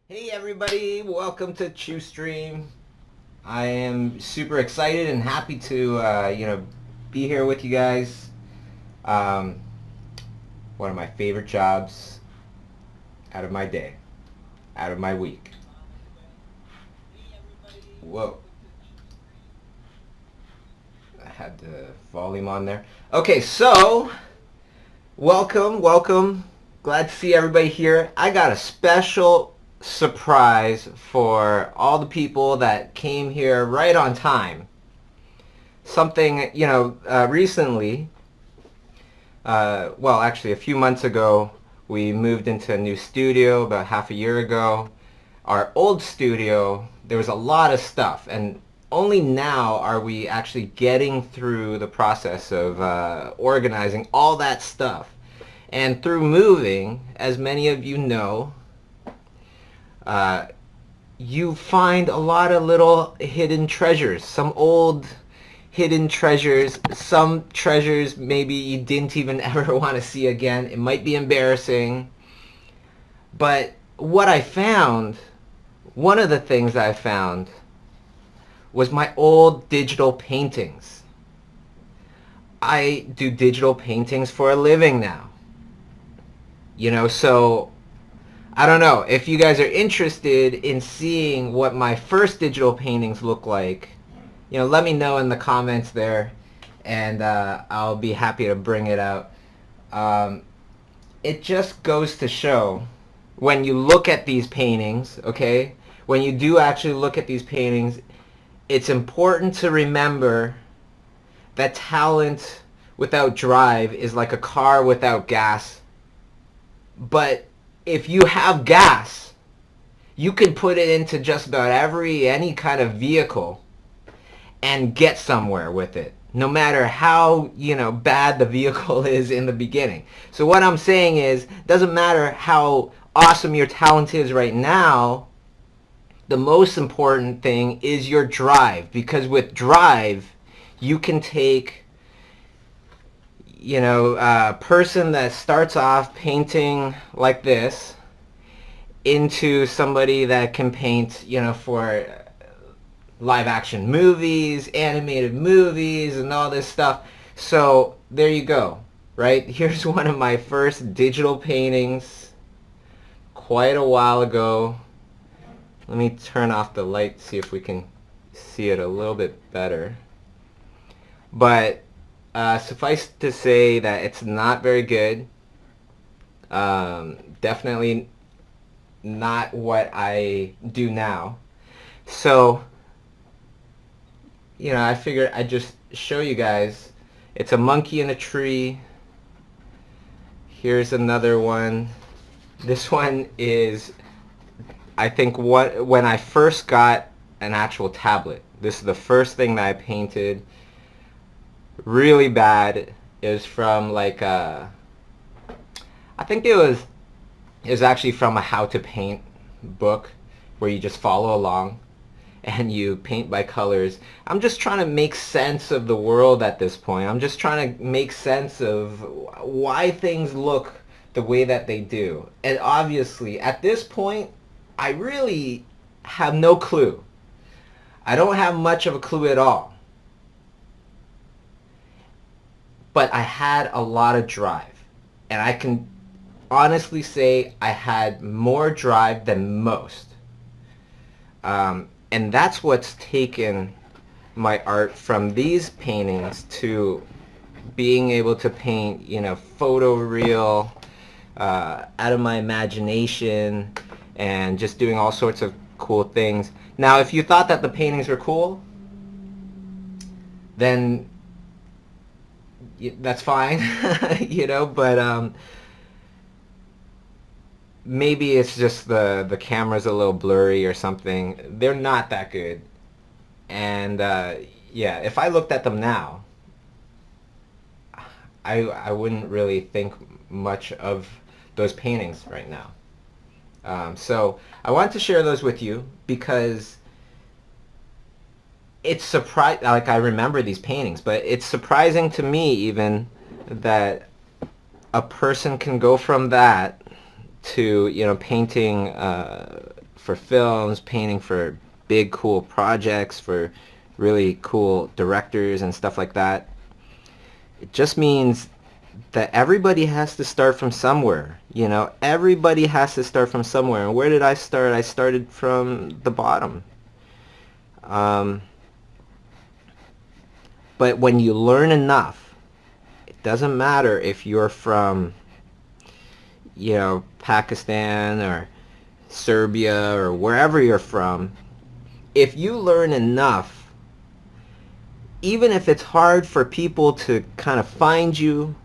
Hey everybody, welcome to Chiustream. I am super excited and happy to, be here with you guys. Um, One of my favorite jobs out of my day, out of my week. Whoa, I had the volume on there. Okay, so, welcome. Glad to see everybody here. I got a special surprise for all the people that came here right on time. Something, recently, well, actually a few months ago, we moved into a new studio about half a year ago. Our old studio, there was a lot of stuff, and only now are we actually getting through the process of organizing all that stuff. And through moving, as many of you know, uh, you find a lot of little hidden treasures, some old hidden treasures, some treasures maybe you didn't even ever want to see again. It might be embarrassing. But what I found, one of the things I found, was my old digital paintings. I do digital paintings for a living now. So I don't know if you guys are interested in seeing what my first digital paintings look like. Let me know in the comments there, and I'll be happy to bring it out. It just goes to show, when you look at these paintings, okay, when you do actually look at these paintings, it's important to remember that talent without drive is like a car without gas. But if you have gas, you can put it into just about any kind of vehicle and get somewhere with it, no matter how, bad the vehicle is in the beginning. So what I'm saying is, doesn't matter how awesome your talent is right now, the most important thing is your drive, because with drive, you can take, a person that starts off painting like this into somebody that can paint, for live action movies, animated movies, and all this stuff. So there you go, right? Here's one of my first digital paintings quite a while ago. Let me turn off the light, see if we can see it a little bit better. But suffice to say that it's not very good. Definitely not what I do now. So, I figured I'd just show you guys. It's a monkey in a tree. Here's another one. This one is, I think, when I first got an actual tablet. This is the first thing that I painted. Really bad. It was from I think it was actually from a how to paint book where you just follow along and you paint by colors. I'm just trying to make sense of the world at this point. I'm just trying to make sense of why things look the way that they do. And obviously, at this point, I really have no clue. I don't have much of a clue at all. But I had a lot of drive. And I can honestly say I had more drive than most. And that's what's taken my art from these paintings to being able to paint, photoreal, out of my imagination, and just doing all sorts of cool things. Now, if you thought that the paintings were cool, then that's fine, but maybe it's just the camera's a little blurry or something. They're not that good. And yeah, if I looked at them now, I wouldn't really think much of those paintings right now. So I wanted to share those with you because it's I remember these paintings, but it's surprising to me even that a person can go from that to painting for films, painting for big cool projects, for really cool directors and stuff like that. It just means that everybody has to start from somewhere. You know, everybody has to start from somewhere. And where did I start? I started from the bottom. But when you learn enough, it doesn't matter if you're from, you know, Pakistan or Serbia or wherever you're from. If you learn enough, even if it's hard for people to kind of find you,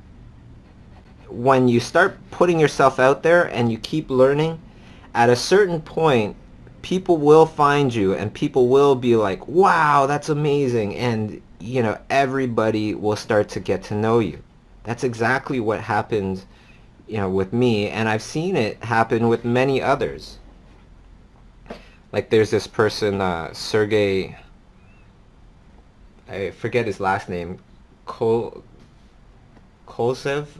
when you start putting yourself out there and you keep learning, at a certain point, people will find you and people will be like, wow, that's amazing. And, you know, everybody will start to get to know you. That's exactly what happened, you know, with me. And I've seen it happen with many others. Like there's this person, Sergey, I forget his last name, Kolsev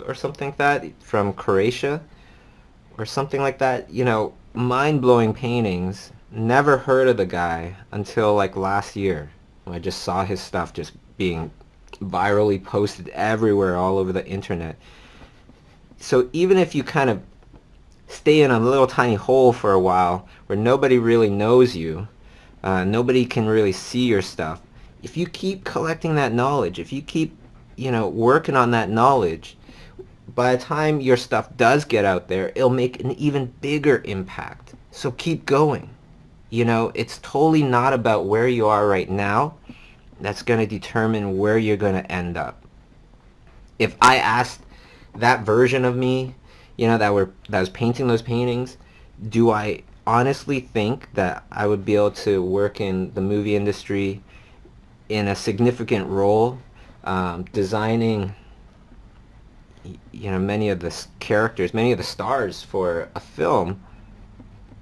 or something like that, from Croatia or something like that. You know, mind-blowing paintings. Never heard of the guy until like last year when I just saw his stuff just being virally posted everywhere all over the internet. So even if you kind of stay in a little tiny hole for a while where nobody really knows you, nobody can really see your stuff, if you keep collecting that knowledge, if you keep, you know, working on that knowledge, by the time your stuff does get out there, it'll make an even bigger impact. So keep going. You know, it's totally not about where you are right now. That's going to determine where you're going to end up. If I asked that version of me, you know, that was painting those paintings, do I honestly think that I would be able to work in the movie industry in a significant role, designing, you know, many of the characters, many of the stars for a film?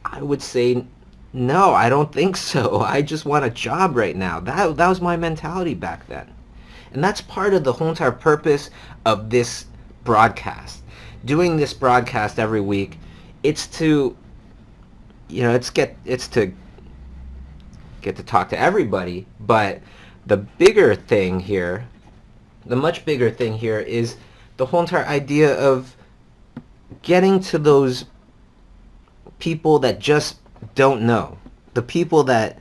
I would say no, I don't think so. I just want a job right now. That was my mentality back then. And that's part of the whole entire purpose of this broadcast. Doing this broadcast every week, it's to, you know, it's to get to talk to everybody, but the bigger thing here, the much bigger thing here is the whole entire idea of getting to those people that just don't know. The people that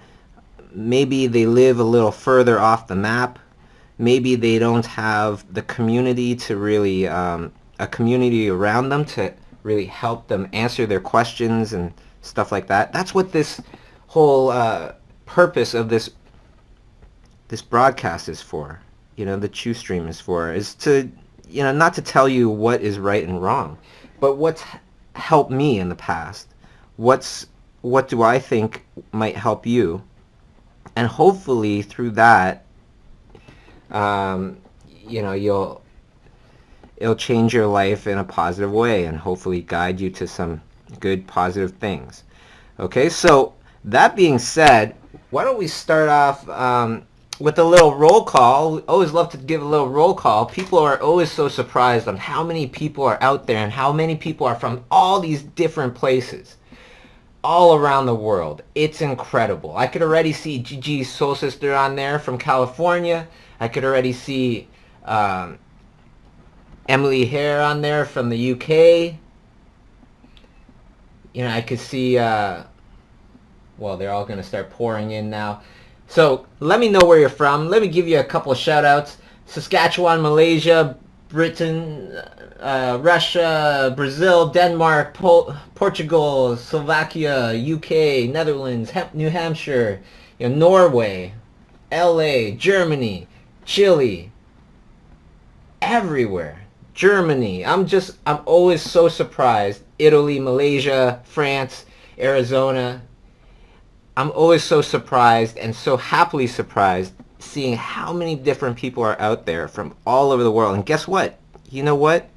maybe they live a little further off the map. Maybe they don't have the community to really, a community around them to really help them answer their questions and stuff like that. That's what this whole purpose of this broadcast is for. You know, the Chiustream is for, is to, you know, not to tell you what is right and wrong, but what's helped me in the past. What do I think might help you? And hopefully through that, you know, it'll change your life in a positive way and hopefully guide you to some good positive things. Okay, so that being said, why don't we start off with a little roll call. We always love to give a little roll call. People are always so surprised on how many people are out there and how many people are from all these different places all around the world. It's incredible. I could already see Gigi's soul sister on there from California. I could already see Emily Hare on there from the UK. You know, I could see, well, they're all going to start pouring in now. So let me know where you're from. Let me give you a couple of shout outs. Saskatchewan, Malaysia, Britain, Russia, Brazil, Denmark, Portugal, Slovakia, UK, Netherlands, New Hampshire, you know, Norway, LA, Germany, Chile, everywhere. Germany. I'm always so surprised. Italy, Malaysia, France, Arizona. I'm always so surprised and so happily surprised seeing how many different people are out there from all over the world. And guess what? You know what?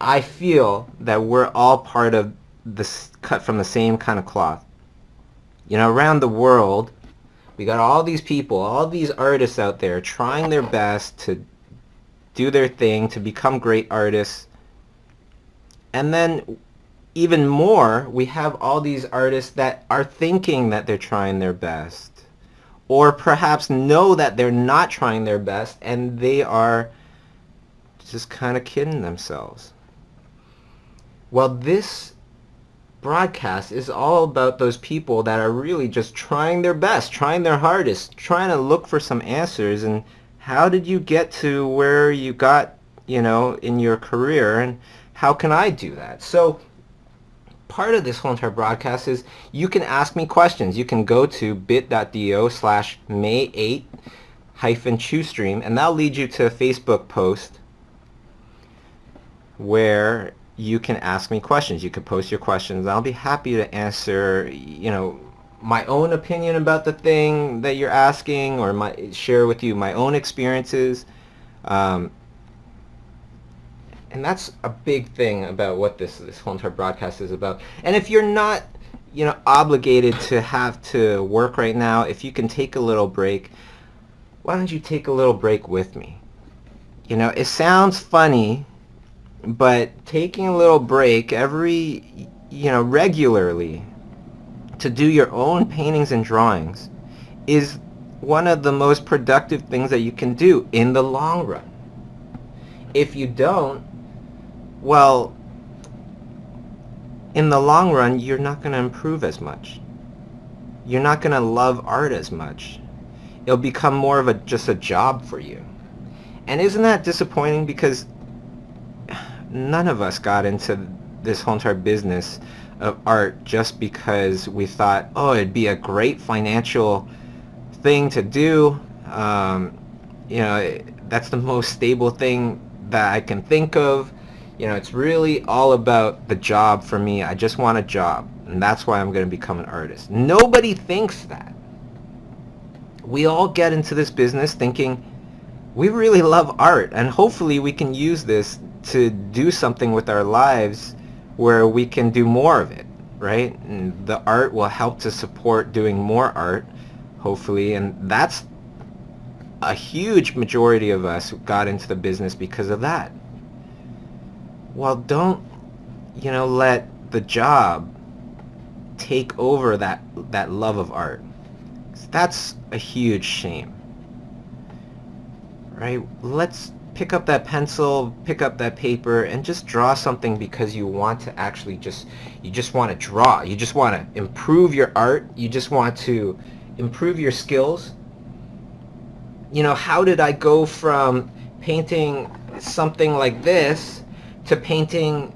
I feel that we're all part of this, cut from the same kind of cloth. You know, around the world, we got all these people, all these artists out there trying their best to do their thing, to become great artists. And then even more, we have all these artists that are thinking that they're trying their best, or perhaps know that they're not trying their best and they are just kind of kidding themselves. Well, this broadcast is all about those people that are really just trying their best, trying their hardest, trying to look for some answers. And how did you get to where you got, in your career, and how can I do that? So part of this whole entire broadcast is you can ask me questions. You can go to bit.do/May8-Chiustream, and that'll lead you to a Facebook post where you can ask me questions. You can post your questions. I'll be happy to answer, my own opinion about the thing that you're asking, or share with you my own experiences. And that's a big thing about what this whole entire broadcast is about. And if you're not, obligated to have to work right now, if you can take a little break, why don't you take a little break with me? It sounds funny, but taking a little break regularly to do your own paintings and drawings is one of the most productive things that you can do in the long run. If you don't, well, in the long run, you're not going to improve as much. You're not going to love art as much. It'll become more of just a job for you. And isn't that disappointing? Because none of us got into this whole entire business of art just because we thought, oh, it'd be a great financial thing to do. That's the most stable thing that I can think of. It's really all about the job for me. I just want a job, and that's why I'm going to become an artist. Nobody thinks that. We all get into this business thinking we really love art, and hopefully we can use this to do something with our lives where we can do more of it, right? And the art will help to support doing more art, hopefully, and that's a huge majority of us who got into the business because of that. Well, don't, let the job take over that love of art. That's a huge shame, right? Let's pick up that pencil, pick up that paper, and just draw something because you want to actually you just want to draw. You just want to improve your art. You just want to improve your skills. How did I go from painting something like this to painting,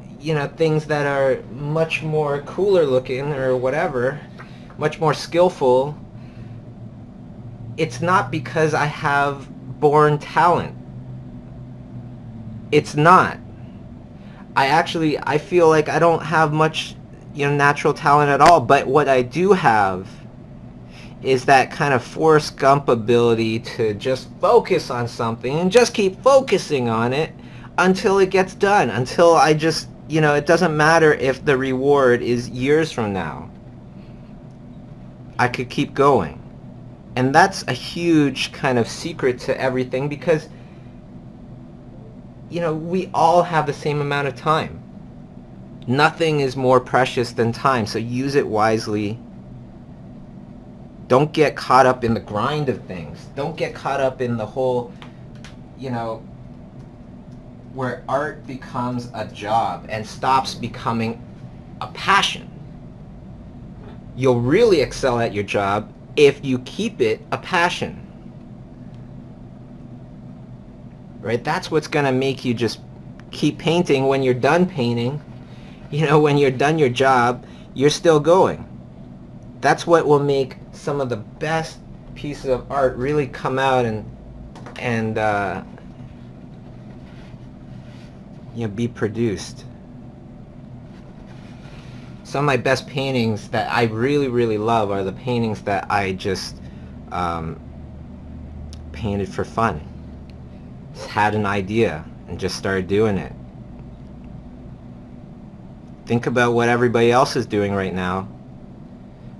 things that are much more cooler looking or whatever, much more skillful? It's not because I have born talent. It's not. I feel like I don't have much, natural talent at all, but what I do have is that kind of Forrest Gump ability to just focus on something and just keep focusing on it until it gets done, until I just, it doesn't matter if the reward is years from now. I could keep going. And that's a huge kind of secret to everything, because, we all have the same amount of time. Nothing is more precious than time, so use it wisely. Don't get caught up in the grind of things. Don't get caught up in the whole, where art becomes a job and stops becoming a passion. You'll really excel at your job if you keep it a passion. Right? That's what's going to make you just keep painting when you're done painting. When you're done your job, you're still going. That's what will make some of the best pieces of art really come out and be produced. Some of my best paintings that I really, really love are the paintings that I just painted for fun. Just had an idea and just started doing it. Think about what everybody else is doing right now.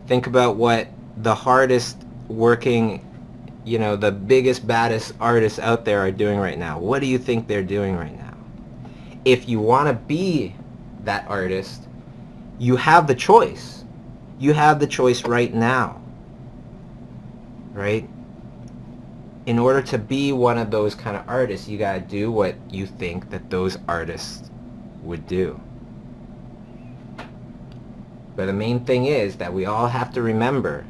Think about what the hardest working, the biggest, baddest artists out there are doing right now. What do you think they're doing right now? If you want to be that artist, You have the choice. You have the choice right now, right? In order to be one of those kind of artists, you gotta do what you think that those artists would do. But the main thing is that we all have to remember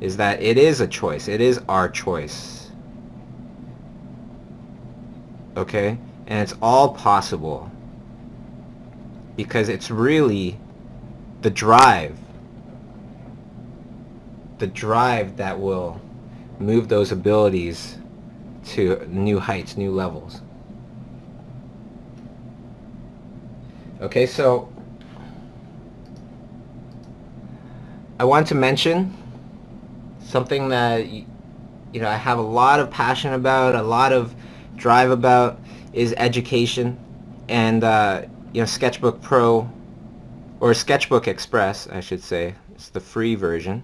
is that it is a choice. It is our choice. Okay? And it's all possible. Because it's really the drive that will move those abilities to new heights, new levels. Okay, so I want to mention something that I have a lot of passion about, a lot of drive about, is education. And Sketchbook Pro, or Sketchbook Express, I should say, it's the free version.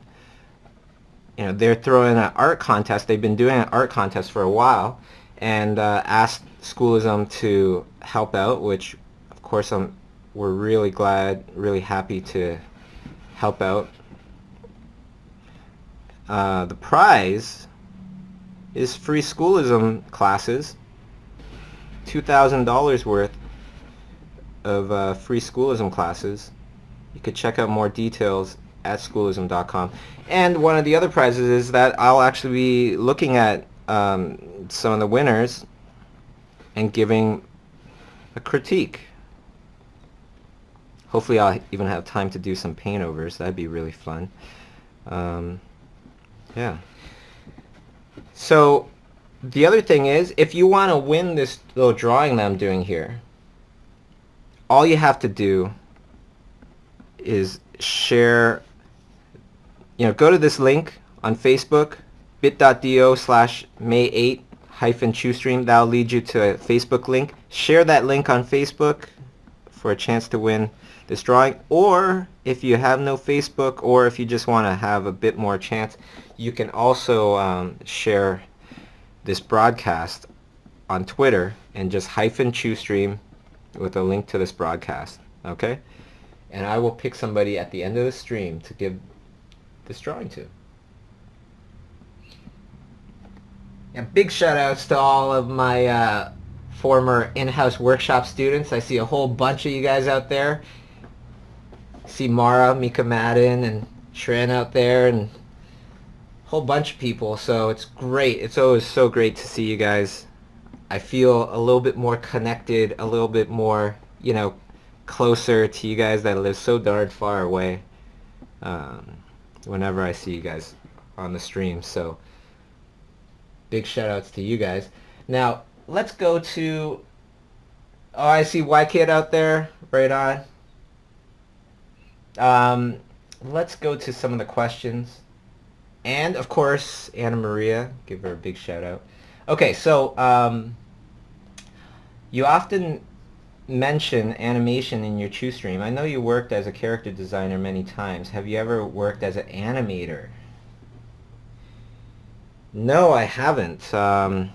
They're throwing an art contest. They've been doing an art contest for a while, and asked Schoolism to help out, which of course we're really glad, really happy to help out. The prize is free Schoolism classes, $2,000 worth of free Schoolism classes. You could check out more details at schoolism.com. And one of the other prizes is that I'll actually be looking at some of the winners and giving a critique. Hopefully I'll even have time to do some paint overs. That'd be really fun. Yeah. So the other thing is, if you want to win this little drawing that I'm doing here, all you have to do is share, go to this link on Facebook, bit.do/May8-Chiustream. That'll lead you to a Facebook link. Share that link on Facebook for a chance to win this drawing. Or if you have no Facebook, or if you just want to have a bit more chance, you can also share this broadcast on Twitter and just _Chiustream with a link to this broadcast. Okay? And I will pick somebody at the end of the stream to give this drawing to. And big shout outs to all of my former in-house workshop students. I see a whole bunch of you guys out there. I see Mara, Mika Madden, and Shran out there, and a whole bunch of people. So it's great. It's always so great to see you guys. I feel a little bit more connected, a little bit more, closer to you guys that live so darn far away whenever I see you guys on the stream. So big shout outs to you guys. Now let's go to, I see Y-Kid out there, right on. Let's go to some of the questions, and of course Anna Maria, give her a big shout out. Okay, so you often mention animation in your Chiustream. I know you worked as a character designer many times. Have you ever worked as an animator? No, I haven't. A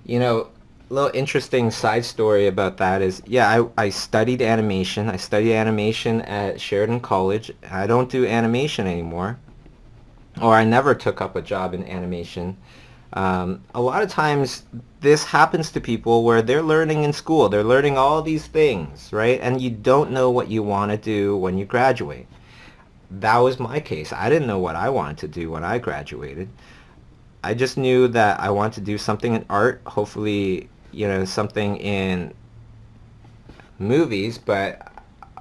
little interesting side story about that is, I studied animation. I studied animation at Sheridan College. I don't do animation anymore, or I never took up a job in animation. A lot of times this happens to people where they're learning in school. They're learning all these things, right? And you don't know what you want to do when you graduate. That was my case. I didn't know what I wanted to do when I graduated. I just knew that I wanted to do something in art, hopefully, something in movies, but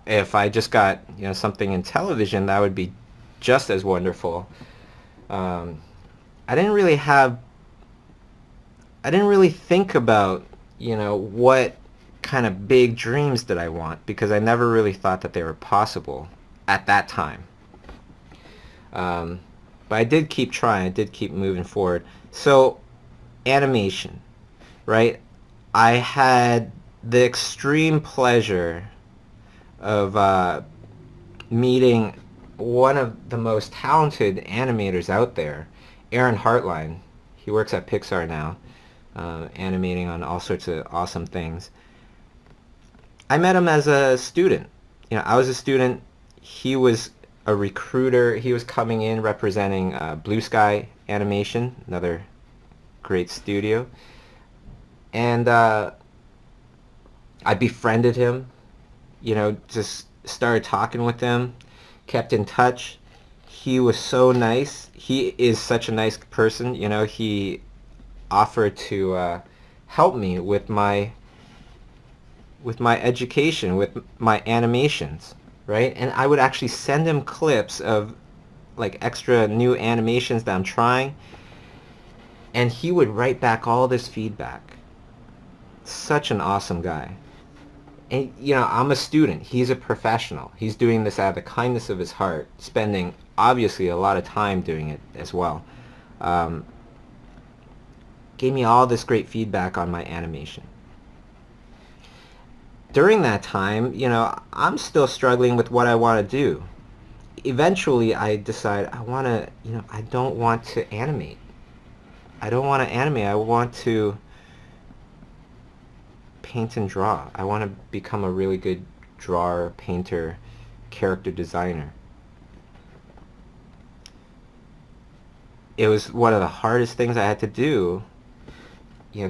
if I just got, something in television, that would be just as wonderful. I didn't really think about, what kind of big dreams did I want, because I never really thought that they were possible at that time. But I did keep trying. I did keep moving forward. So, animation, right? I had the extreme pleasure of meeting one of the most talented animators out there, Aaron Hartline. He works at Pixar now, animating on all sorts of awesome things. I met him as a student. I was a student. he was a recruiter. He was coming in representing Blue Sky Animation, another great studio. And I befriended him, just started talking with him, kept in touch. He was so nice. He is such a nice person. He offered to help me with my education, with my animations, right? And I would actually send him clips of like extra new animations that I'm trying, and he would write back all this feedback. Such an awesome guy. And I'm a student. He's a professional. He's doing this out of the kindness of his heart, spending obviously a lot of time doing it as well. Gave me all this great feedback on my animation. During that time, I'm still struggling with what I want to do. Eventually, I decide I don't want to animate. I don't want to animate. I want to paint and draw. I want to become a really good drawer, painter, character designer. It was one of the hardest things I had to do,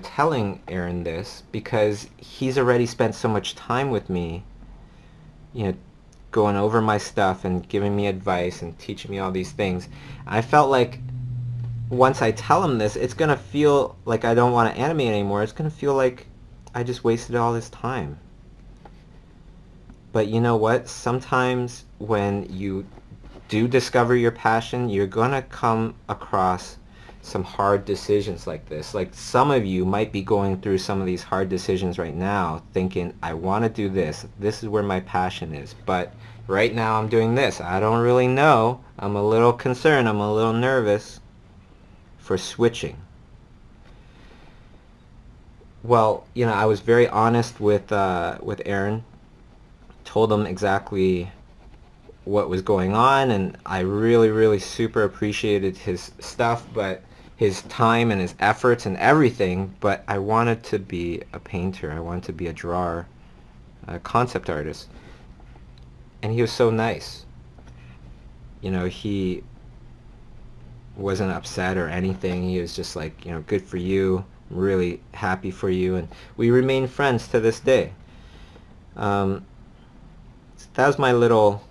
telling Aaron this, because he's already spent so much time with me, going over my stuff and giving me advice and teaching me all these things. I felt like once I tell him this, it's going to feel like I don't want to animate anymore. It's going to feel like I just wasted all this time. But you know what? Sometimes when you do discover your passion, you're going to come across some hard decisions like this. Like some of you might be going through some of these hard decisions right now, thinking, I want to do this. This is where my passion is. But right now I'm doing this. I don't really know. I'm a little concerned. I'm a little nervous for switching. Well, I was very honest with Aaron. Told him exactly what was going on, and I really, really super appreciated his stuff, but his time and his efforts and everything. But I wanted to be a painter. I wanted to be a drawer, a concept artist. And he was so nice. He wasn't upset or anything. He was just like, good for you. I'm really happy for you. And we remain friends to this day. That was my little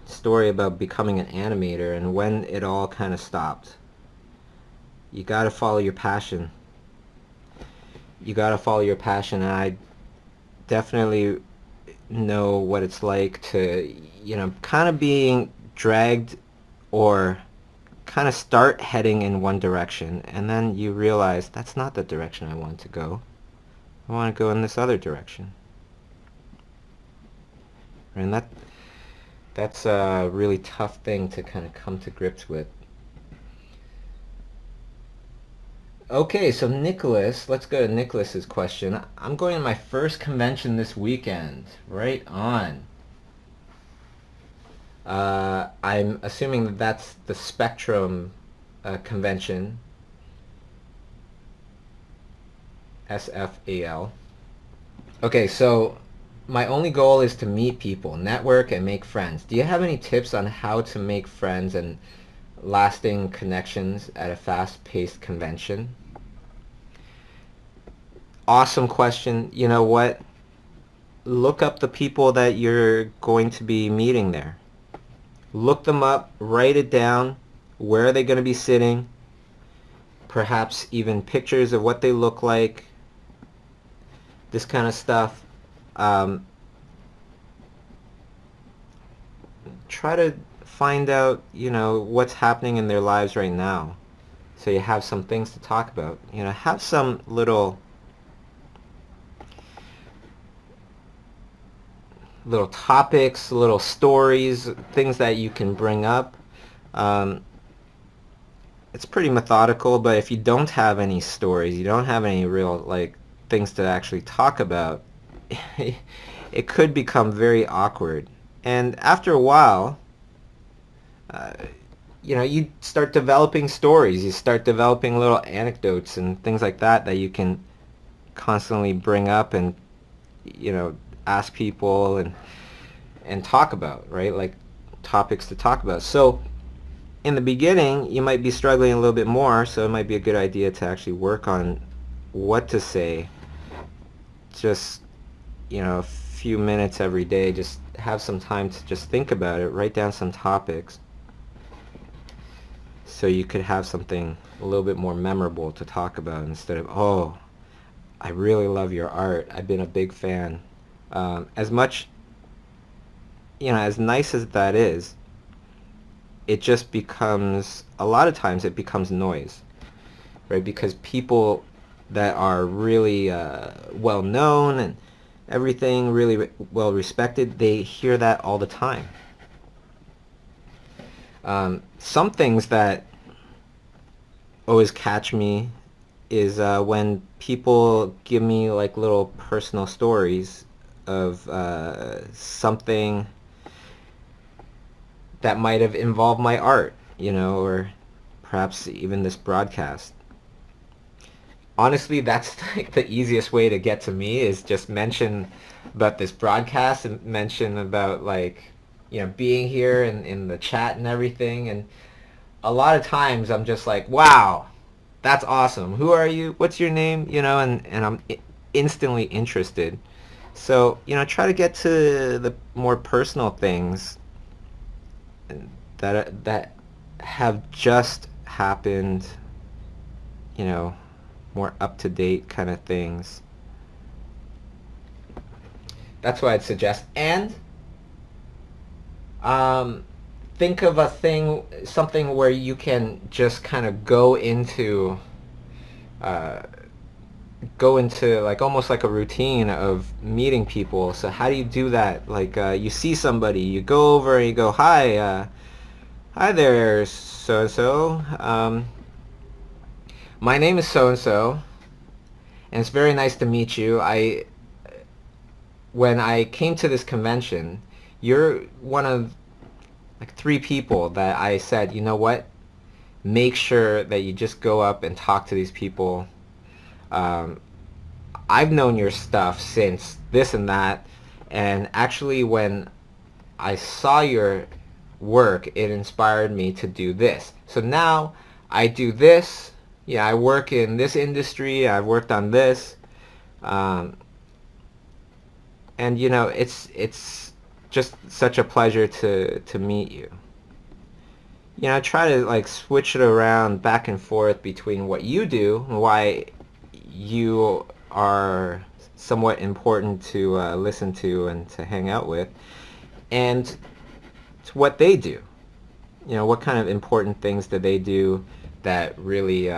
story about becoming an animator and when it all kind of stopped. You got to follow your passion. You got to follow your passion, and I definitely know what it's like to, kind of being dragged or kind of start heading in one direction, and then you realize that's not the direction I want to go. I want to go in this other direction. And that's a really tough thing to kind of come to grips with. Okay, so Nicholas, let's go to Nicholas's question. I'm going to my first convention this weekend. Right on. I'm assuming that that's the Spectrum convention. SFAL. Okay, so my only goal is to meet people, network, and make friends. Do you have any tips on how to make friends and lasting connections at a fast-paced convention? Awesome question. You know what? Look up the people that you're going to be meeting there. Look them up, write it down. Where are they going to be sitting? Perhaps even pictures of what they look like. This kind of stuff. Try to find out, what's happening in their lives right now. So you have some things to talk about. Have some little topics, little stories, things that you can bring up. It's pretty methodical, but if you don't have any stories, you don't have any real things to actually talk about, it could become very awkward. And after a while, you start developing stories. You start developing little anecdotes and things like that you can constantly bring up and, ask people. And and talk about, right? Like topics to talk about. So in the beginning, you might be struggling a little bit more, so it might be a good idea to actually work on what to say. Just, a few minutes every day, just have some time to just think about it, write down some topics, so you could have something a little bit more memorable to talk about instead of, oh, I really love your art, I've been a big fan. As much, as nice as that is, it just becomes, a lot of times it becomes noise, right? Because people that are really well known and everything, really well respected, they hear that all the time. Some things that always catch me is when people give me like little personal stories of something that might have involved my art, or perhaps even this broadcast. Honestly, that's like the easiest way to get to me, is just mention about this broadcast and mention about like, being here and in the chat and everything. And a lot of times I'm just like, wow, that's awesome. Who are you? What's your name? And I'm instantly interested. So, try to get to the more personal things that have just happened, more up-to-date kind of things. That's what I'd suggest. And think of something where you can just kind of go into like almost like a routine of meeting people. So how do you do that? Like you see somebody, you go over and you go, hi there, so-and-so. My name is so-and-so, and it's very nice to meet you. When I came to this convention, you're one of like 3 people that I said, you know what? Make sure that you just go up and talk to these people. I've known your stuff since this and that, and actually when I saw your work, it inspired me to do this. So now I do this. Yeah, I work in this industry. I've worked on this. And it's just such a pleasure to meet you. Try to like switch it around back and forth between what you do and why you are somewhat important to listen to and to hang out with, and to what they do. What kind of important things do they do that really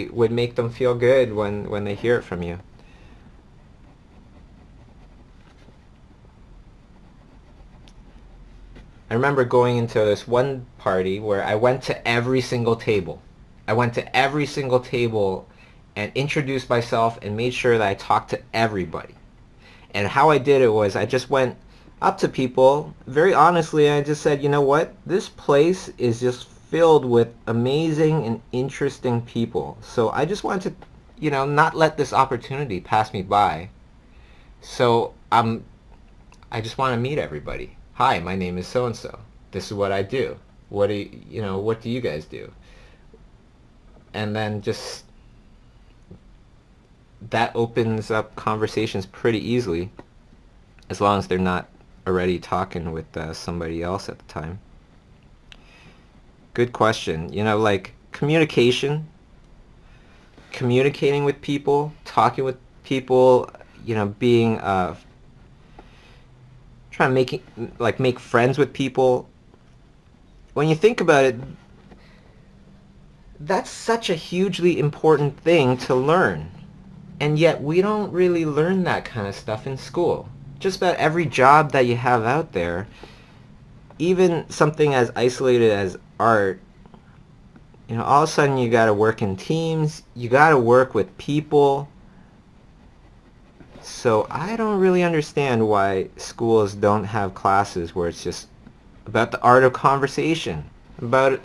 would make them feel good when they hear it from you. I remember going into this one party where I went to every single table. I went to every single table and introduced myself and made sure that I talked to everybody. And how I did it was I just went up to people, very honestly, and I just said, you know what? This place is just filled with amazing and interesting people. So I just wanted to, not let this opportunity pass me by. So I just want to meet everybody. Hi, my name is so-and-so. This is what I do. What do you guys do? And then just that opens up conversations pretty easily, as long as they're not already talking with somebody else at the time. Good question. Like communicating with people, talking with people, being trying to make friends with people. When you think about it, that's such a hugely important thing to learn. And yet we don't really learn that kind of stuff in school. Just about every job that you have out there, even something as isolated as art, all of a sudden you got to work in teams, you got to work with people. So I don't really understand why schools don't have classes where it's just about the art of conversation, about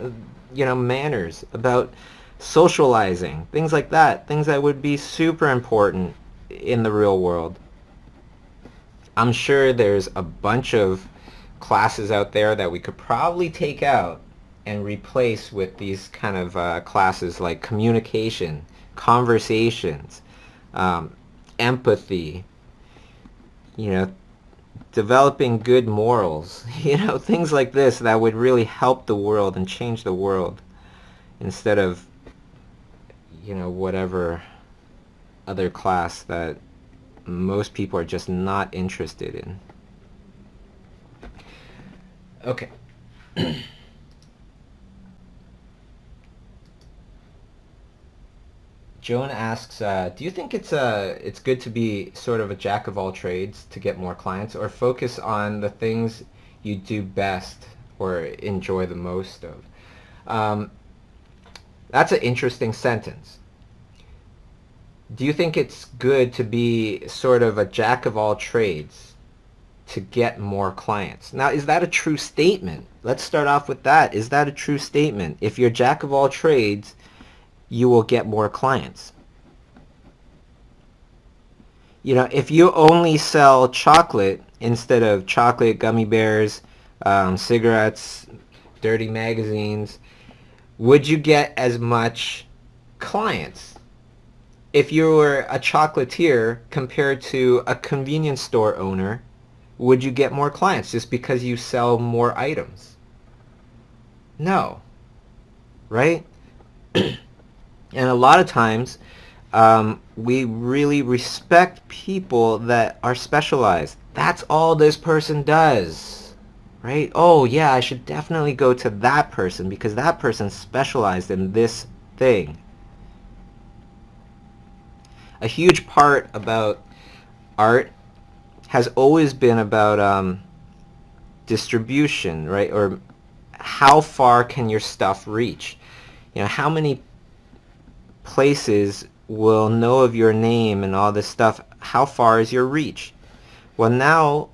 manners, about socializing, things like that, things that would be super important in the real world. I'm sure there's a bunch of classes out there that we could probably take out and replace with these kind of classes like communication, conversations, empathy, you know, developing good morals, things like this that would really help the world and change the world instead of, whatever other class that most people are just not interested in. Okay. Joan asks, do you think it's good to be sort of a jack of all trades to get more clients, or focus on the things you do best or enjoy the most of? That's an interesting sentence. Do you think it's good to be sort of a jack of all trades to get more clients? Now, is that a true statement? Let's start off with that. Is that a true statement? If you're jack of all trades, you will get more clients. If you only sell chocolate instead of chocolate, gummy bears, cigarettes, dirty magazines, would you get as much clients? If you were a chocolatier compared to a convenience store owner, would you get more clients just because you sell more items? No. Right? And a lot of times, we really respect people that are specialized. That's all this person does, right? Oh, yeah, I should definitely go to that person because that person's specialized in this thing. A huge part about art has always been about distribution, right? Or how far can your stuff reach? How many places will know of your name and all this stuff? How far is your reach? Well, now,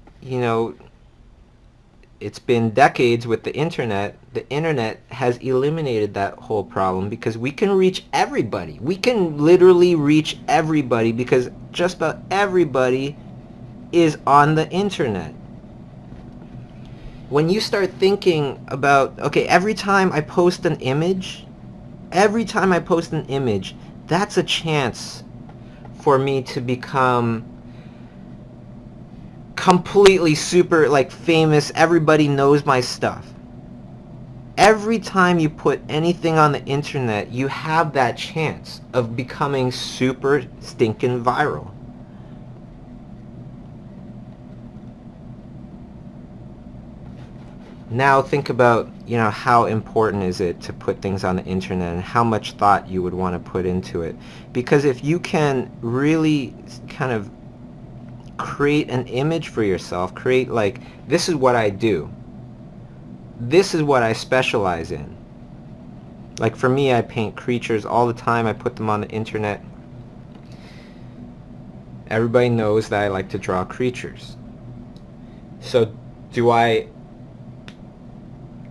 it's been decades with the internet. The internet has eliminated that whole problem because we can reach everybody. We can literally reach everybody because just about everybody is on the internet. When you start thinking about, okay, every time I post an image, that's a chance for me to become completely super famous. Everybody knows my stuff. Every time you put anything on the internet, you have that chance of becoming super stinking viral. Now think about, how important is it to put things on the internet and how much thought you would want to put into it. Because if you can really kind of create an image for yourself, create this is what I do. This is what I specialize in. Like for me, I paint creatures all the time. I put them on the internet. Everybody knows that I like to draw creatures. So do I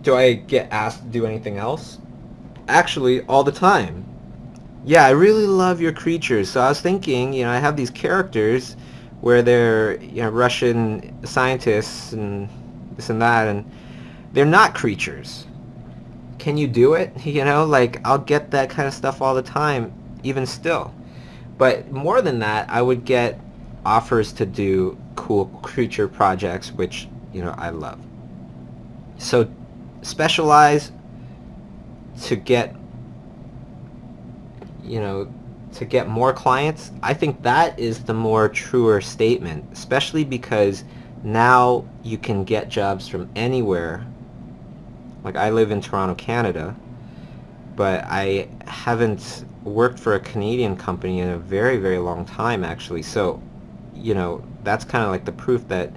get asked to do anything else? Actually, all the time. Yeah, I really love your creatures. So I was thinking, I have these characters where they're, Russian scientists and this and that, and they're not creatures. Can you do it? I'll get that kind of stuff all the time, even still. But more than that, I would get offers to do cool creature projects, which, I love. So specialize to get more clients. I think that is the more truer statement, especially because now you can get jobs from anywhere. Like I live in Toronto, Canada, but I haven't worked for a Canadian company in a very, very long time actually. So, that's kind of like the proof that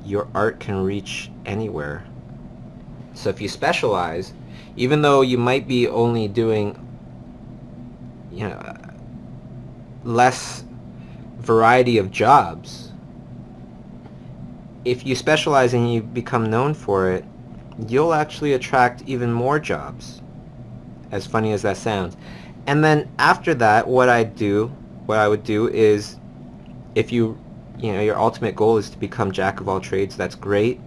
your art can reach anywhere. So if you specialize, even though you might be only doing, less variety of jobs, if you specialize and you become known for it, you'll actually attract even more jobs. as funny as that sounds. And then after that, what I would do is, if your ultimate goal is to become jack of all trades, that's great.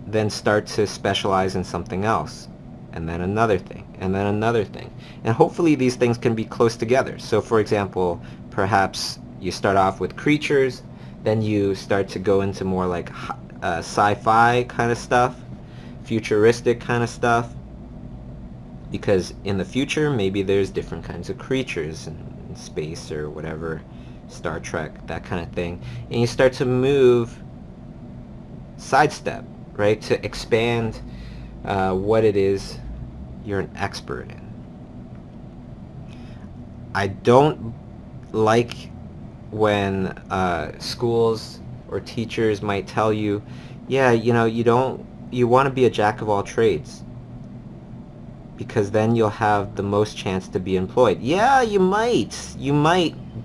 Then start to specialize in something else, and then another thing, and then another thing. And hopefully these things can be close together. So for example, perhaps you start off with creatures, then you start to go into more like sci-fi kind of stuff, futuristic kind of stuff, because in the future maybe there's different kinds of creatures in space or whatever, Star Trek, that kind of thing. And you start to move, sidestep, right, to expand what it is you're an expert in. I don't like when schools or teachers might tell you, yeah, you want to be a jack of all trades, because then you'll have the most chance to be employed. Yeah, you might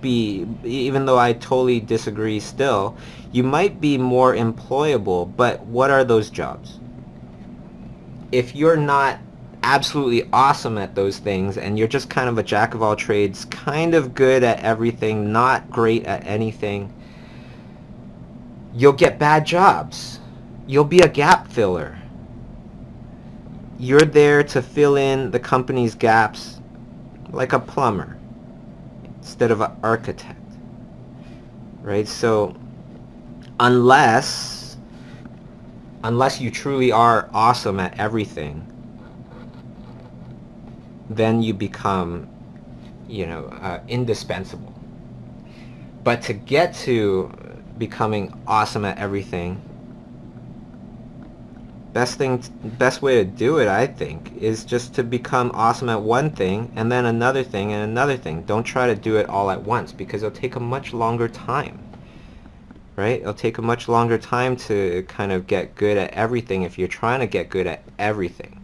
be, even though I totally disagree still, you might be more employable, but what are those jobs? If you're not absolutely awesome at those things, and you're just kind of a jack of all trades, kind of good at everything, not great at anything, you'll get bad jobs. You'll be a gap filler. You're there to fill in the company's gaps like a plumber instead of an architect, right? So unless you truly are awesome at everything, then you become, indispensable. But to get to becoming awesome at everything, best way to do it, I think, is just to become awesome at one thing, and then another thing, and another thing. Don't try to do it all at once, because it'll take a much longer time, right? It'll take a much longer time to kind of get good at everything if you're trying to get good at everything.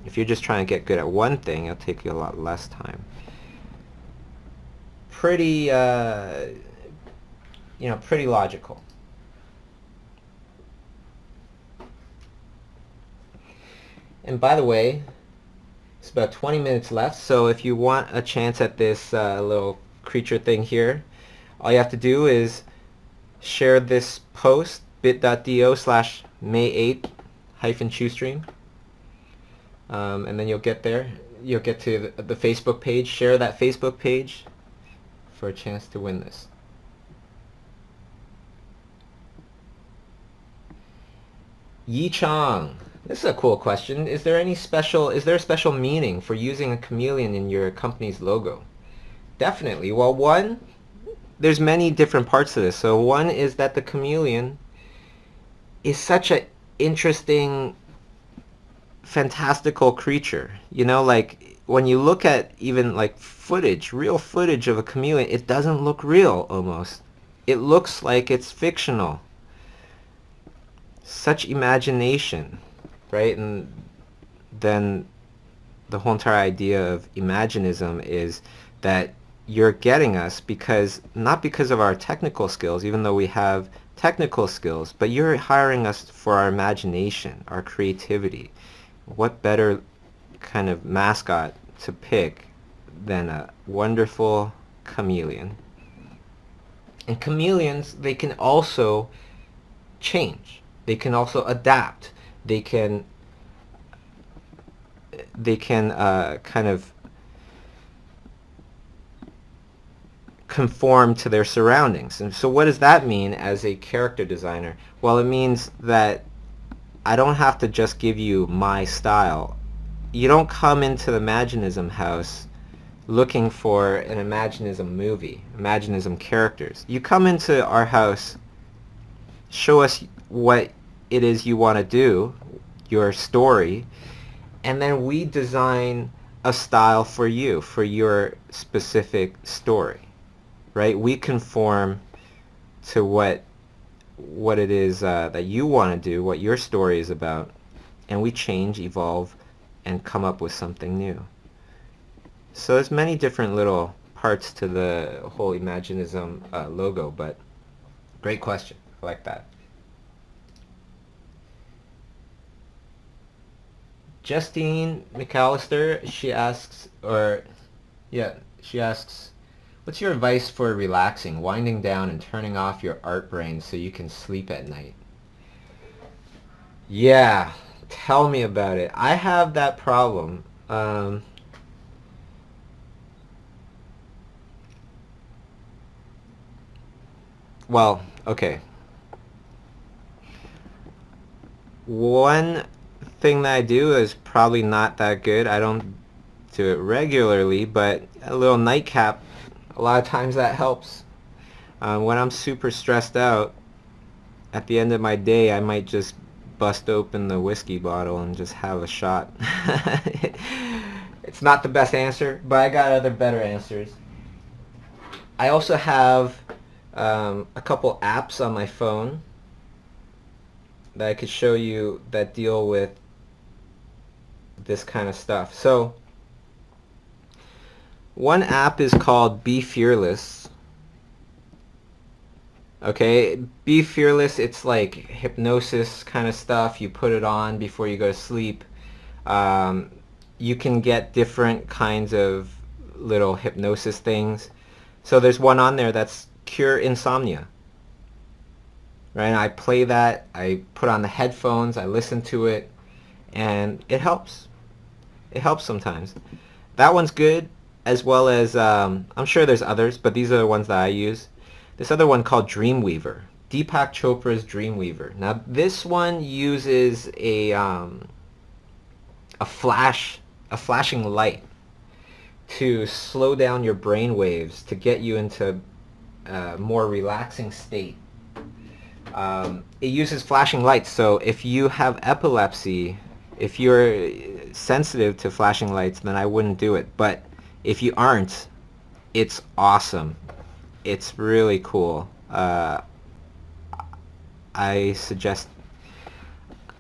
If you're just trying to get good at one thing, it'll take you a lot less time. Pretty logical. And by the way, it's about 20 minutes left, so if you want a chance at this little creature thing here, all you have to do is share this post, bit.do/May8-Chiustream, and then you'll get there. You'll get to the Facebook page. Share that Facebook page for a chance to win this. Yi Chong. This is a cool question. Is there a special meaning for using a chameleon in your company's logo? Definitely. Well, one, there's many different parts to this. So one is that the chameleon is such an interesting, fantastical creature. Like when you look at even like real footage of a chameleon, it doesn't look real almost. It looks like it's fictional. Such imagination, right? And then the whole entire idea of Imaginism is that you're getting us not because of our technical skills, even though we have technical skills, but you're hiring us for our imagination, our creativity. What better kind of mascot to pick than a wonderful chameleon? And chameleons, they can also change. They can also adapt. They can kind of conform to their surroundings. And so what does that mean as a character designer? Well, it means that I don't have to just give you my style. You don't come into the Imaginism house looking for an Imaginism movie, Imaginism characters. You come into our house, show us what it is you want to do, your story, and then we design a style for you, for your specific story, right? We conform to what it is that you want to do, what your story is about, and we change, evolve, and come up with something new. So there's many different little parts to the whole Imaginism logo, but great question. I like that. Justine McAllister, she asks, she asks, what's your advice for relaxing, winding down, and turning off your art brain so you can sleep at night? Yeah, tell me about it. I have that problem. Well, okay. One thing that I do is probably not that good. I don't do it regularly, but a little nightcap, a lot of times that helps. When I'm super stressed out, at the end of my day, I might just bust open the whiskey bottle and just have a shot. It's not the best answer, but I got other better answers. I also have a couple apps on my phone that I could show you that deal with this kind of stuff. So one app is called Be Fearless. Okay, Be Fearless, it's like hypnosis kind of stuff. You put it on before you go to sleep. You can get different kinds of little hypnosis things. So there's one on there that's Cure Insomnia. Right, and I play that, I put on the headphones, I listen to it, and it helps. It helps sometimes. That one's good, as well as, I'm sure there's others, but these are the ones that I use. This other one called Dreamweaver, Deepak Chopra's Dreamweaver. Now this one uses a flashing light to slow down your brain waves to get you into a more relaxing state. It uses flashing lights, so if you have epilepsy, if you're sensitive to flashing lights, then I wouldn't do it. But if you aren't, it's awesome. It's really cool. I suggest,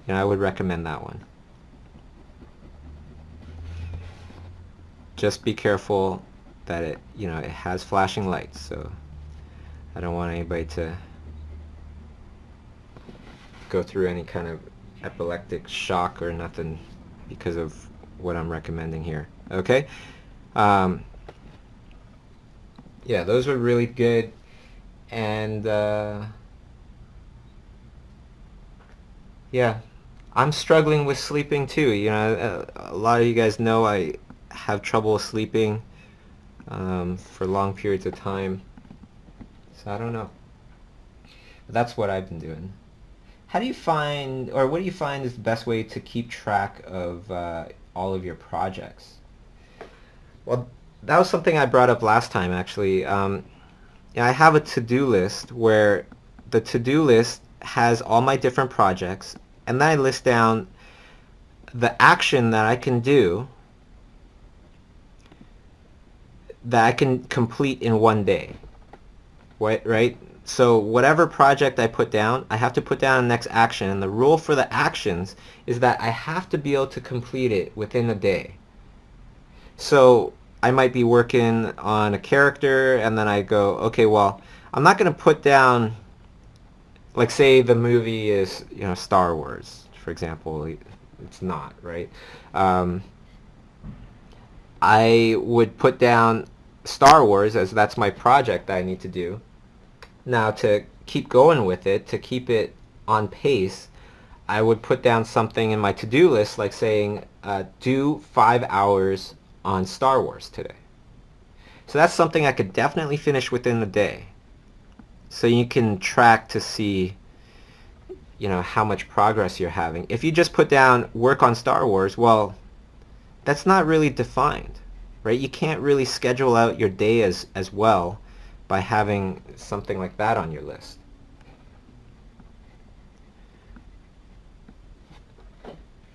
I would recommend that one. Just be careful that it has flashing lights, so I don't want anybody to go through any kind of epileptic shock or nothing because of what I'm recommending here. Okay? Yeah, those are really good. And yeah, I'm struggling with sleeping too. A lot of you guys know I have trouble sleeping for long periods of time. So I don't know. But that's what I've been doing. How do you find, or what do you find is the best way to keep track of all of your projects? Well, that was something I brought up last time, actually. I have a to-do list where the to-do list has all my different projects, and then I list down the action that I can do that I can complete in one day. Right? So whatever project I put down, I have to put down the next action, and the rule for the actions is that I have to be able to complete it within a day. So I might be working on a character, and then I go, okay, well, I'm not going to put down, like, say the movie is, Star Wars, for example. It's not, right? I would put down Star Wars as that's my project that I need to do. Now, to keep going with it, to keep it on pace, I would put down something in my to-do list, like saying, do 5 hours on Star Wars today. So that's something I could definitely finish within the day. So you can track to see, how much progress you're having. If you just put down work on Star Wars, well, that's not really defined, right? You can't really schedule out your day as well by having something like that on your list.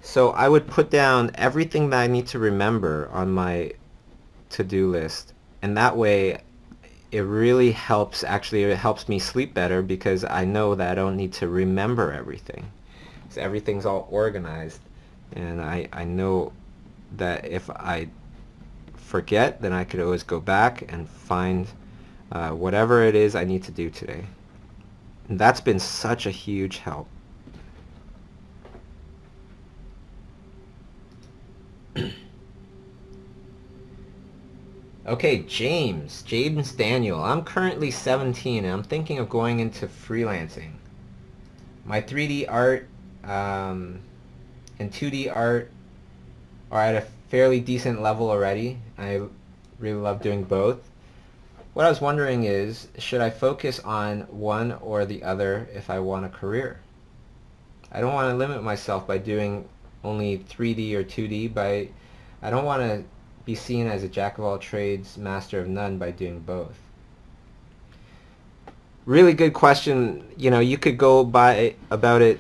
So I would put down everything that I need to remember on my to-do list, and that way it really helps. Actually, it helps me sleep better because I know that I don't need to remember everything. So everything's all organized, and I know that if I forget, then I could always go back and find whatever it is I need to do today. And that's been such a huge help. Okay, James Daniel. I'm currently 17 and I'm thinking of going into freelancing. My 3D art and 2D art are at a fairly decent level already. I really love doing both. What I was wondering is, should I focus on one or the other if I want a career? I don't want to limit myself by doing only 3D or 2D, but I don't want to be seen as a jack of all trades, master of none by doing both. Really good question. You know, you could go by about it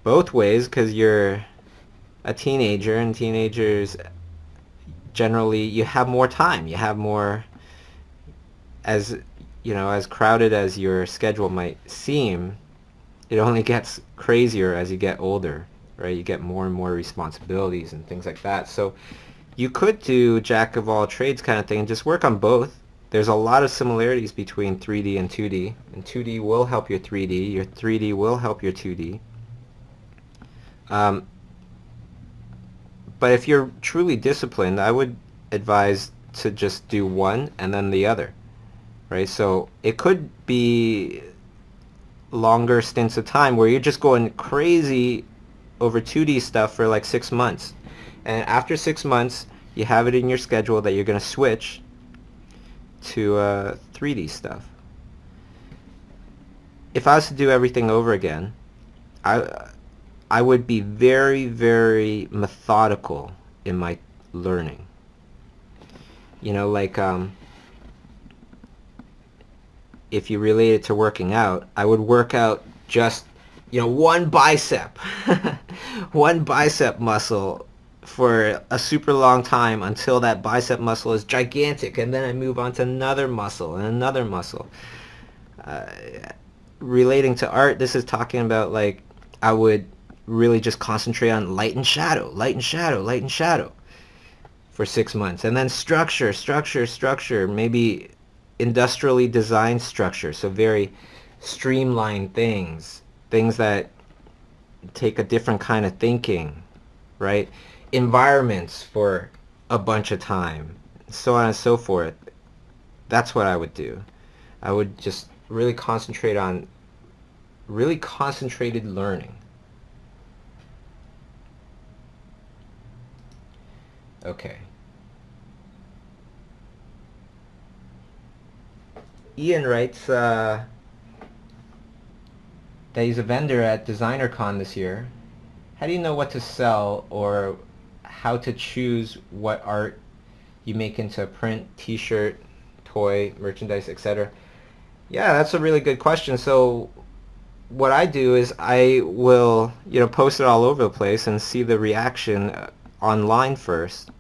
both ways, because you're a teenager, and teenagers generally, you have more time. You have more, as you know, as crowded as your schedule might seem, it only gets crazier as you get older, right? You get more and more responsibilities and things like that. So you could do jack of all trades kind of thing and just work on both. There's a lot of similarities between 3D and 2D, and 2D will help your 3D. Your 3D will help your 2D. But if you're truly disciplined, I would advise to just do one and then the other, right? So it could be longer stints of time where you're just going crazy over 2D stuff for like 6 months. And after 6 months, you have it in your schedule that you're going to switch to 3D stuff. If I was to do everything over again, I would be very, very methodical in my learning. You know, like if you relate it to working out, I would work out just, you know, one bicep, one bicep muscle for a super long time until that bicep muscle is gigantic, and then I move on to another muscle and another muscle. Relating to art, this is talking about like I would really just concentrate on light and shadow, light and shadow, light and shadow for 6 months. And then structure, maybe industrially designed structure, so very streamlined things that take a different kind of thinking, right? Environments for a bunch of time, so on and so forth. That's what I would do. I would just really concentrate on really concentrated learning. Okay. Ian writes that he's a vendor at DesignerCon this year. How do you know what to sell or how to choose what art you make into a print, t-shirt, toy, merchandise, etc.? Yeah, that's a really good question. So what I do is I will, you know, post it all over the place and see the reaction online first.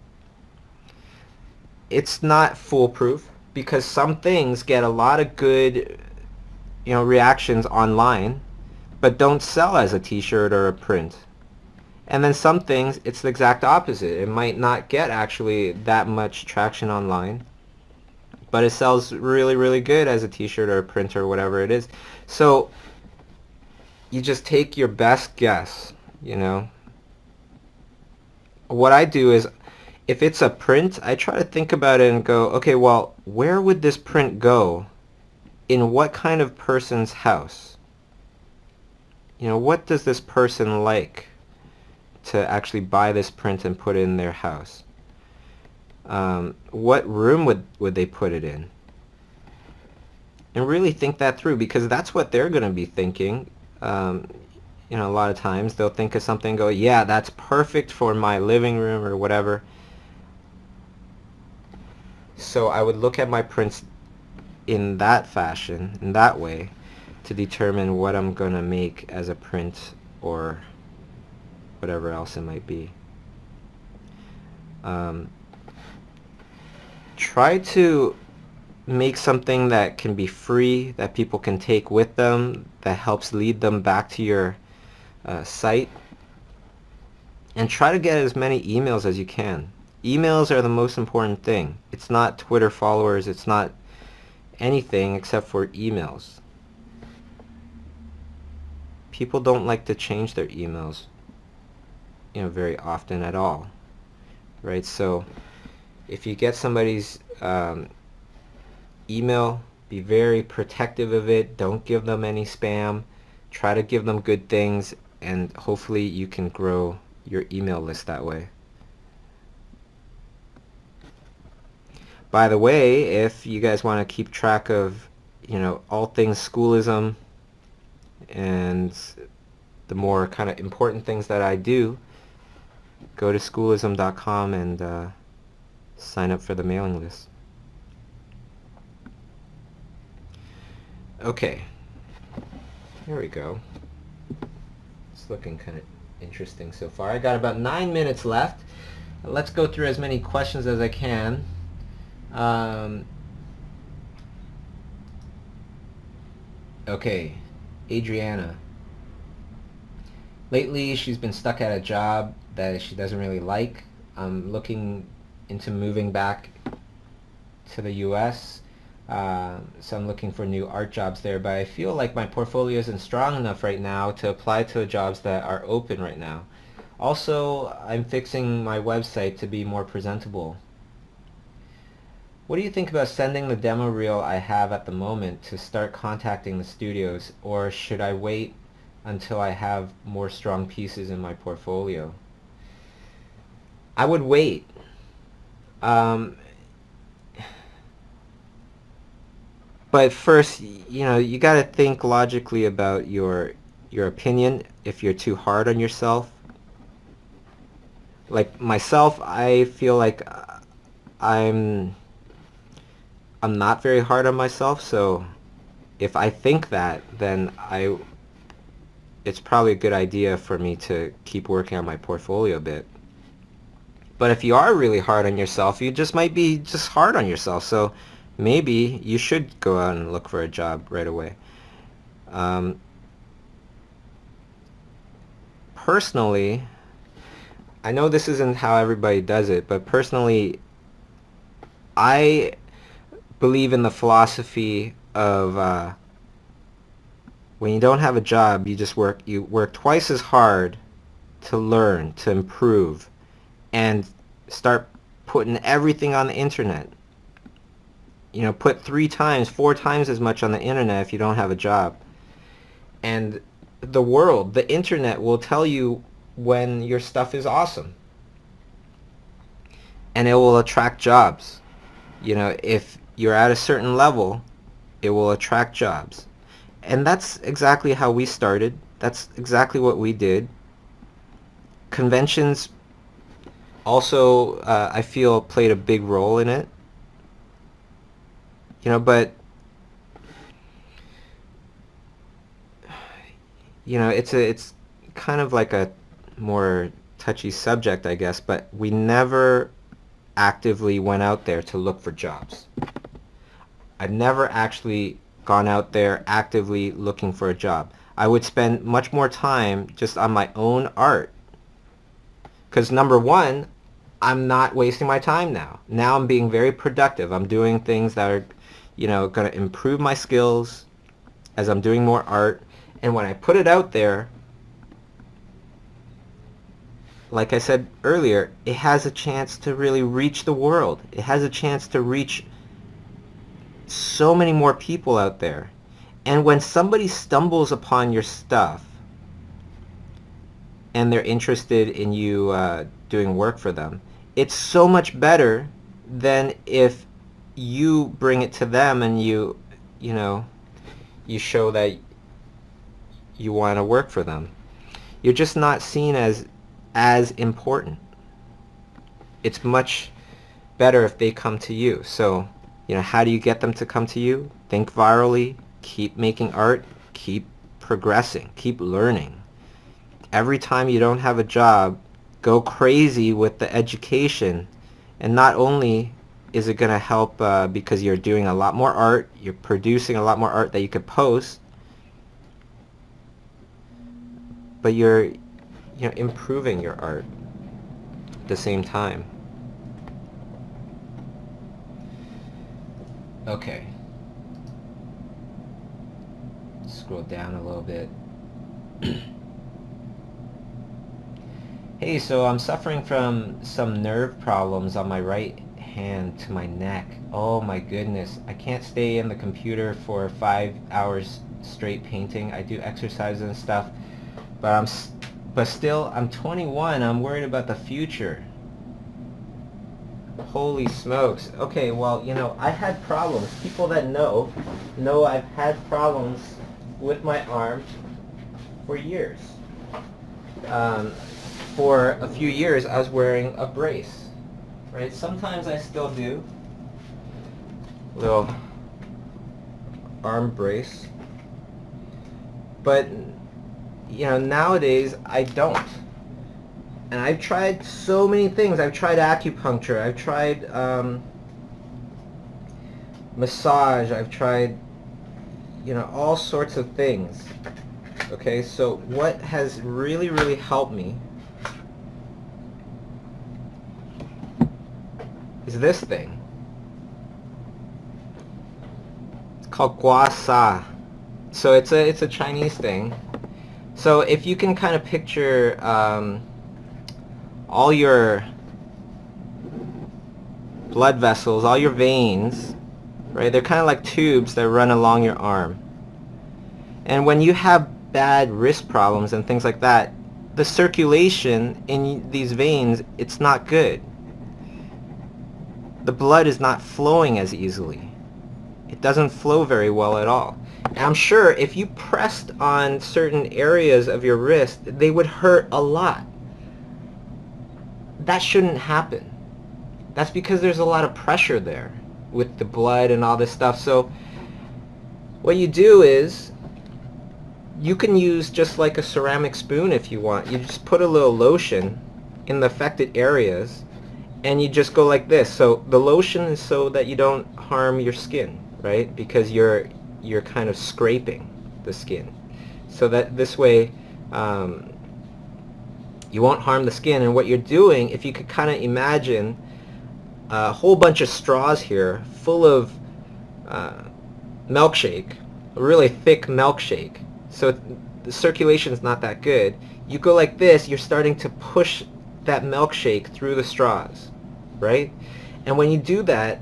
It's not foolproof because some things get a lot of good, you know, reactions online, but don't sell as a t-shirt or a print. And then some things, it's the exact opposite. It might not get actually that much traction online, but it sells really, really good as a t-shirt or a print or whatever it is. So you just take your best guess, you know. What I do is, if it's a print, I try to think about it and go, okay, well, where would this print go? In what kind of person's house? You know, what does this person like to actually buy this print and put it in their house? What room would they put it in? And really think that through, because that's what they're going to be thinking. You know, a lot of times they'll think of something and go, yeah, that's perfect for my living room or whatever. So I would look at my prints in that fashion, in that way, to determine what I'm going to make as a print or whatever else it might be. Try to make something that can be free, that people can take with them, that helps lead them back to your site. And try to get as many emails as you can. Emails are the most important thing. It's not Twitter followers, it's not anything except for emails. People don't like to change their emails, you know, very often at all, right? So if you get somebody's email, be very protective of it. Don't give them any spam. Try to give them good things, and hopefully you can grow your email list that way. By the way, if you guys want to keep track of, all things schoolism and the more kind of important things that I do, go to schoolism.com and sign up for the mailing list. Okay, here we go. It's looking kind of interesting so far. I got about 9 minutes left. Let's go through as many questions as I can. Okay, Adriana. Lately, she's been stuck at a job that she doesn't really like. I'm looking into moving back to the U.S., so I'm looking for new art jobs there, but I feel like my portfolio isn't strong enough right now to apply to jobs that are open right now. Also, I'm fixing my website to be more presentable. What do you think about sending the demo reel I have at the moment to start contacting the studios, or should I wait until I have more strong pieces in my portfolio? I would wait. But first, you got to think logically about your opinion. If you're too hard on yourself, like myself, I feel like I'm not very hard on myself. So if I think that, then it's probably a good idea for me to keep working on my portfolio a bit. But if you are really hard on yourself, you just might be just hard on yourself. So maybe you should go out and look for a job right away. Personally, I know this isn't how everybody does it, but personally, I believe in the philosophy of when you don't have a job, you work twice as hard to learn, to improve, and start putting everything on the internet. Put 3 times, 4 times as much on the internet if you don't have a job. And the internet will tell you when your stuff is awesome. And it will attract jobs. If you're at a certain level, it will attract jobs. And that's exactly how we started. That's exactly what we did. Conventions also, I feel, played a big role in it. But it's kind of like a more touchy subject, I guess, but we never actively went out there to look for jobs. I've never actually gone out there actively looking for a job. I would spend much more time just on my own art. Because number one, I'm not wasting my time now. Now I'm being very productive. I'm doing things that are going to improve my skills as I'm doing more art. And when I put it out there, like I said earlier, it has a chance to really reach the world. It has a chance to reach so many more people out there. And when somebody stumbles upon your stuff and they're interested in you doing work for them, it's so much better than if you bring it to them and you show that you want to work for them. You're just not seen as important. It's much better if they come to you. So, how do you get them to come to you? Think virally, keep making art, keep progressing, keep learning. Every time you don't have a job, go crazy with the education. And not only is it going to help because you're doing a lot more art, you're producing a lot more art that you could post, but you're improving your art at the same time. Okay. Scroll down a little bit. Hey, so I'm suffering from some nerve problems on my right hand to my neck. Oh my goodness. I can't stay in the computer for 5 hours straight painting. I do exercises and stuff, but still, I'm 21. I'm worried about the future. Holy smokes. Okay, well, you know, I had problems. People that know I've had problems with my arm for years. For a few years, I was wearing a brace, right? Sometimes I still do. Little arm brace. But, you know, nowadays, I don't. And I've tried so many things. I've tried acupuncture. I've tried massage. I've tried, you know, all sorts of things. Okay, so what has really, really helped me is this thing. It's called gua sa. So it's a Chinese thing. So if you can kind of picture all your blood vessels, all your veins, right? They're kind of like tubes that run along your arm. And when you have bad wrist problems and things like that, the circulation in these veins, it's not good. The blood is not flowing as easily. It doesn't flow very well at all. And I'm sure if you pressed on certain areas of your wrist, they would hurt a lot. That shouldn't happen. That's because there's a lot of pressure there with the blood and all this stuff. So what you do is you can use just like a ceramic spoon if you want. You just put a little lotion in the affected areas and you just go like this. So the lotion is so that you don't harm your skin, right? Because you're kind of scraping the skin. So that this way you won't harm the skin. And what you're doing, if you could kind of imagine a whole bunch of straws here full of milkshake, a really thick milkshake. So the circulation is not that good. You go like this, you're starting to push that milkshake through the straws, right? And when you do that,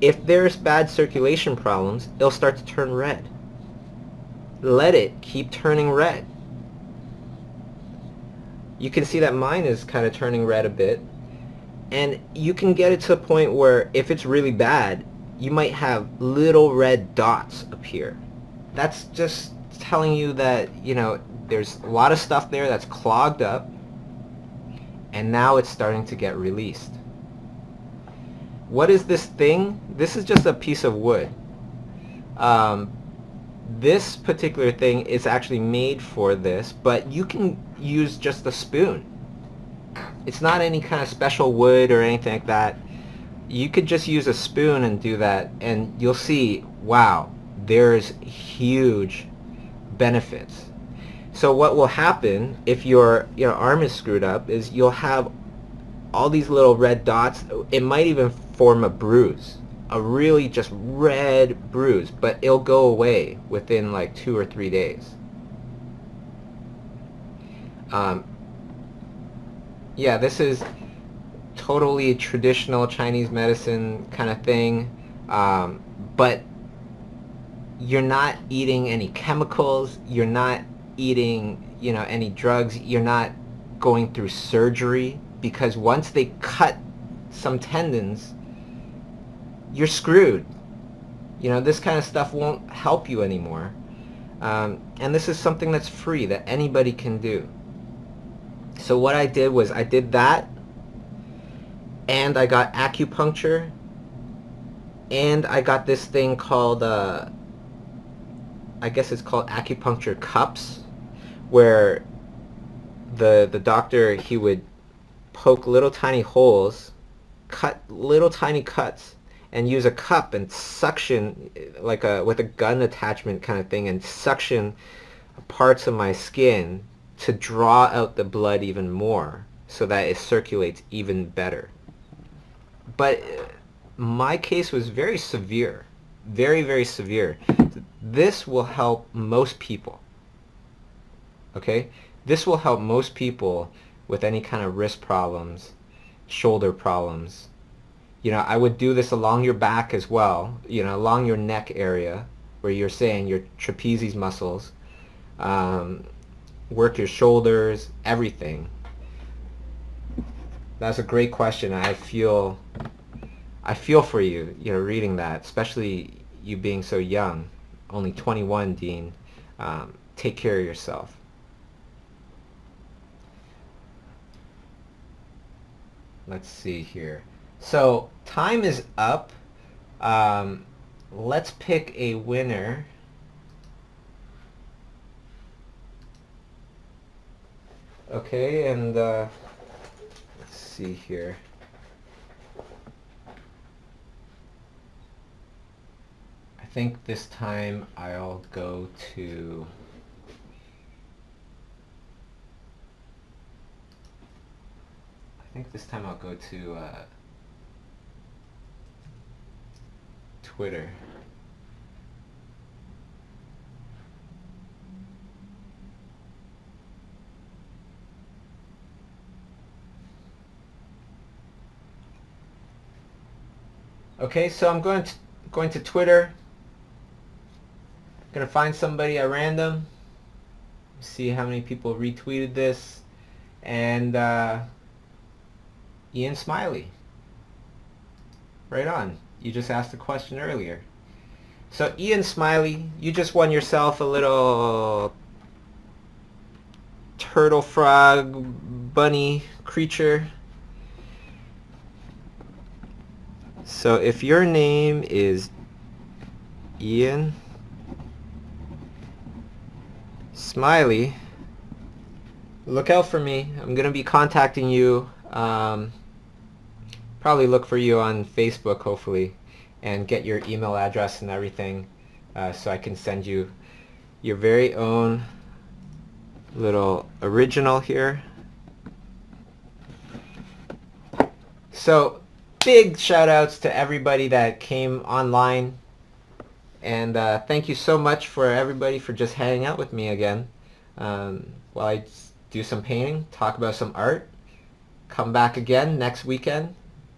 if there's bad circulation problems, it'll start to turn red. Let it keep turning red. You can see that mine is kind of turning red a bit. And you can get it to a point where if it's really bad, you might have little red dots appear. That's just telling you that, you know, there's a lot of stuff there that's clogged up, and now it's starting to get released. What is this thing? This is just a piece of wood. This particular thing is actually made for this, but you can use just a spoon. It's not any kind of special wood or anything like that. You could just use a spoon and do that, and you'll see, wow, there's huge benefits. So what will happen if your arm is screwed up is you'll have all these little red dots. It might even form a bruise, a really just red bruise, but it'll go away within like 2 or 3 days. Yeah, this is totally traditional Chinese medicine kind of thing, but you're not eating any chemicals, you're not eating, you know, any drugs, you're not going through surgery, because once they cut some tendons, you're screwed. You know, this kind of stuff won't help you anymore. And this is something that's free, that anybody can do. So what I did was I did that, and I got acupuncture, and I got this thing called, I guess it's called acupuncture cups, where the doctor, he would poke little tiny holes, cut little tiny cuts, and use a cup and suction, like with a gun attachment kind of thing, and suction parts of my skin to draw out the blood even more so that it circulates even better. But my case was very severe, very, very severe. This will help most people, okay? This will help most people with any kind of wrist problems, shoulder problems, You know, I would do this along your back as well, you know, along your neck area where you're saying your trapezius muscles. Work your shoulders, everything. That's a great question. I feel for you, you know, reading that, especially you being so young, only 21, Dean. Take care of yourself. Let's see here. So time is up. Let's pick a winner. Okay, and let's see here. I think this time I'll go to Twitter. Okay, so I'm going to Twitter. Gonna find somebody at random. See how many people retweeted this, and Ian Smiley. Right on. You just asked a question earlier. So Ian Smiley, you just won yourself a little turtle frog bunny creature. So if your name is Ian Smiley, look out for me. I'm going to be contacting you. Probably look for you on Facebook, hopefully, and get your email address and everything so I can send you your very own little original here. So big shout outs to everybody that came online, and thank you so much for everybody for just hanging out with me again while I do some painting, talk about some art. Come back again next weekend,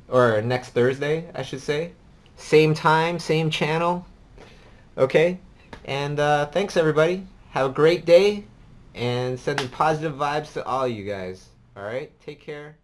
or next Thursday I should say, same time, same channel. Okay, and thanks everybody, have a great day, and sending positive vibes to all you guys. Alright, take care.